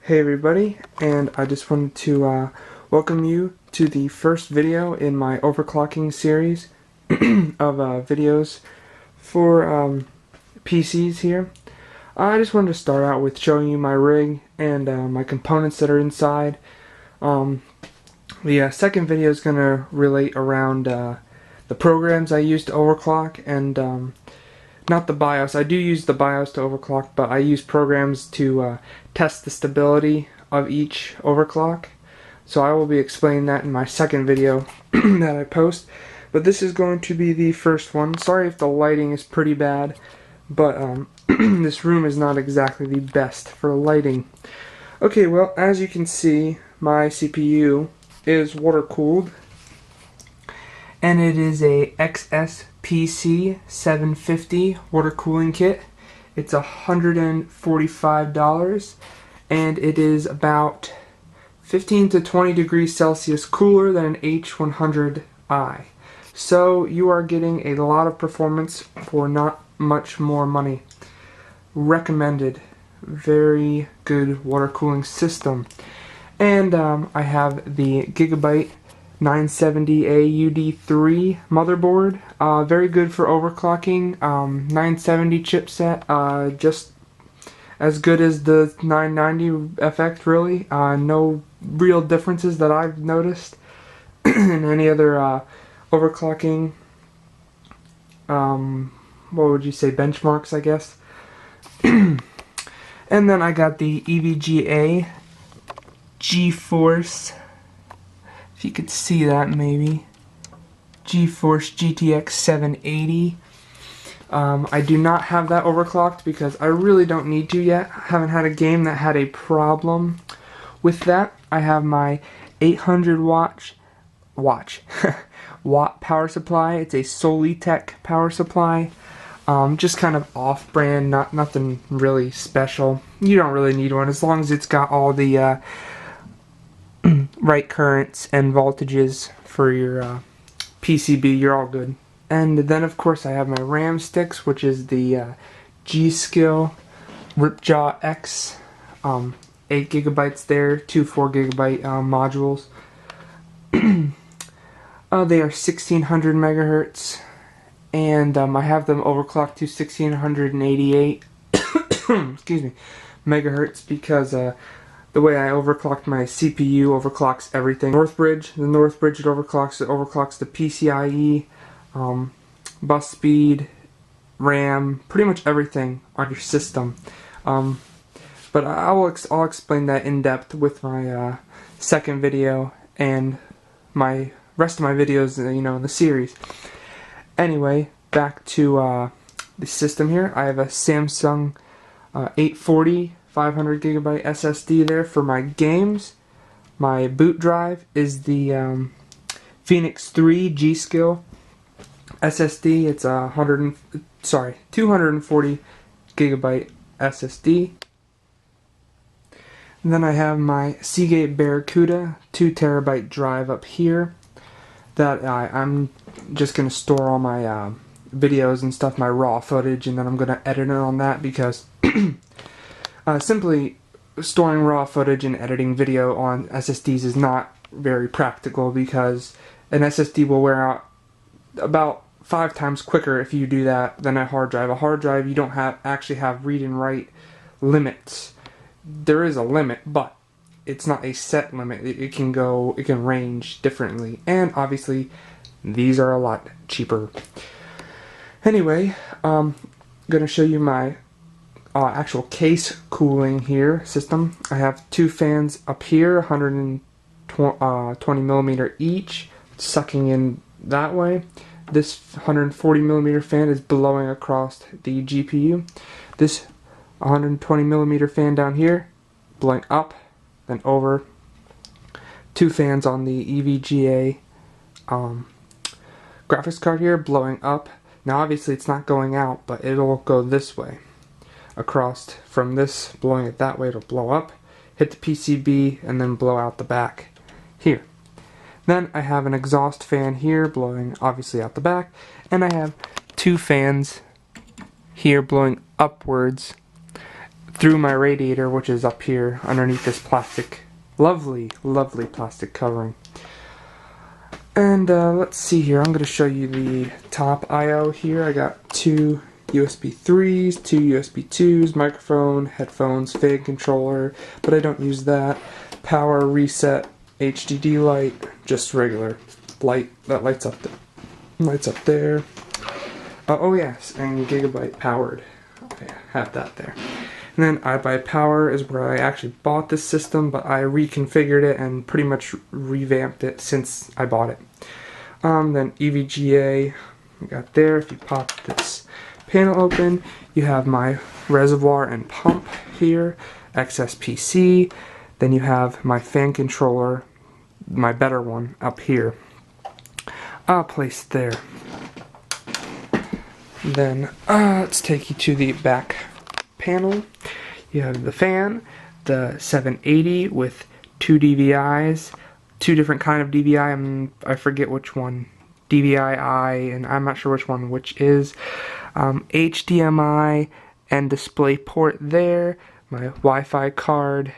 Hey everybody, and I just wanted to welcome you to the first video in my overclocking series of videos for PCs here. I just wanted to start out with showing you my rig and my components that are inside. The second video is going to relate around the programs I use to overclock and not the BIOS. I do use the BIOS to overclock, but I use programs to test the stability of each overclock. So I will be explaining that in my second video that I post. But this is going to be the first one. Sorry if the lighting is pretty bad, but this room is not exactly the best for lighting. Okay, well, as you can see, my CPU is water cooled, and it is a XSPC 750 water cooling kit. It's $145, and it is about 15 to 20 degrees Celsius cooler than an H100i. So you are getting a lot of performance for not much more money. Recommended. Very good water cooling system. And I have the Gigabyte 970A UD3 motherboard. Very good for overclocking. 970 chipset, just as good as the 990 effect, really. No real differences that I've noticed in any other overclocking, what would you say, benchmarks, I guess. And then I got the EVGA GeForce, if you could see that maybe, GeForce GTX 780. I do not have that overclocked because I really don't need to yet. I haven't had a game that had a problem with that. I have my 800 watt power supply. It's a Solitech power supply. Just kind of off-brand, nothing really special. You don't really need one as long as it's got all the right currents and voltages for your PCB. You're all good. And then of course I have my RAM sticks, which is the G-Skill Ripjaw X, 8 gigabytes there, two 4 gigabyte modules. They are 1600 megahertz, and I have them overclocked to 1688 excuse me, megahertz because the way I overclocked my CPU overclocks everything. The Northbridge it overclocks the PCIe, bus speed, RAM, pretty much everything on your system. But I'll explain that in depth with my second video and my rest of my videos, in the series. Anyway, back to the system here. I have a Samsung 840 500 gigabyte SSD there for my games. My boot drive is the Phoenix 3 G-Skill SSD. It's 240 gigabyte SSD. And then I have my Seagate Barracuda 2 terabyte drive up here that I'm just going to store all my videos and stuff, my raw footage, and then I'm going to edit it on that because simply storing raw footage and editing video on SSDs is not very practical because an SSD will wear out about 5 times quicker if you do that than a hard drive. A hard drive, you don't actually have read and write limits. There is a limit, but it's not a set limit. It can range differently, and obviously these are a lot cheaper. Anyway, I'm gonna show you my actual case cooling here system. I have 2 fans up here, 120 millimeter each, sucking in that way. This 140 millimeter fan is blowing across the GPU. This 120 millimeter fan down here, blowing up, then over. 2 fans on the EVGA graphics card here, blowing up. Now obviously it's not going out, but it'll go this way. Across from this, blowing it that way, it'll blow up, hit the PCB, and then blow out the back here. Then I have an exhaust fan here, blowing obviously out the back, and I have 2 fans here blowing upwards through my radiator, which is up here underneath this plastic, lovely plastic covering. And let's see here, I'm going to show you the top I/O here. I got 2 USB 3s, 2 USB 2s, microphone, headphones, fan controller, but I don't use that. Power, reset, HDD light, just regular light that lights up there. Oh yes, and Gigabyte powered. Okay, I have that there. And then iBuyPower is where I actually bought this system, but I reconfigured it and pretty much revamped it since I bought it. Then EVGA, we got there. If you pop this panel open, you have my reservoir and pump here, XSPC. Then you have my fan controller, my better one, up here. I'll place there. Then let's take you to the back panel. You have the fan, the 780 with 2 DVIs, 2 different kind of DVI. I forget which one, DVI-I, and I'm not sure which one which is. HDMI and display port there. My Wi-Fi card.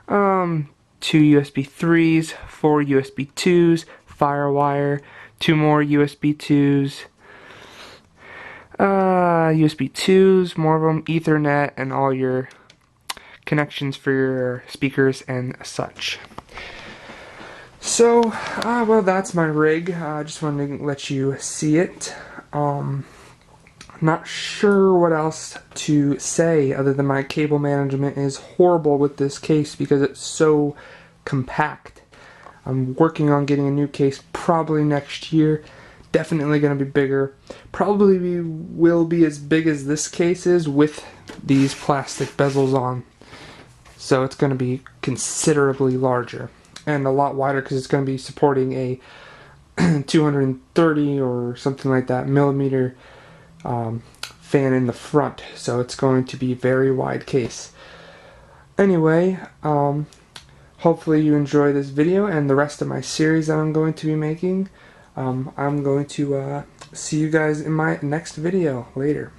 2 USB 3s, 4 USB 2s, FireWire, 2 more USB 2s. USB 2s, more of them, Ethernet, and all your connections for your speakers and such. So, well, that's my rig. I just wanted to let you see it. Not sure what else to say other than my cable management is horrible with this case because it's so compact. I'm working on getting a new case probably next year. Definitely going to be bigger. Probably will be as big as this case is with these plastic bezels on. So it's going to be considerably larger and a lot wider because it's going to be supporting a 230 or something like that millimeter fan in the front. So it's going to be a very wide case. Anyway, hopefully you enjoy this video and the rest of my series that I'm going to be making. I'm going to see you guys in my next video later.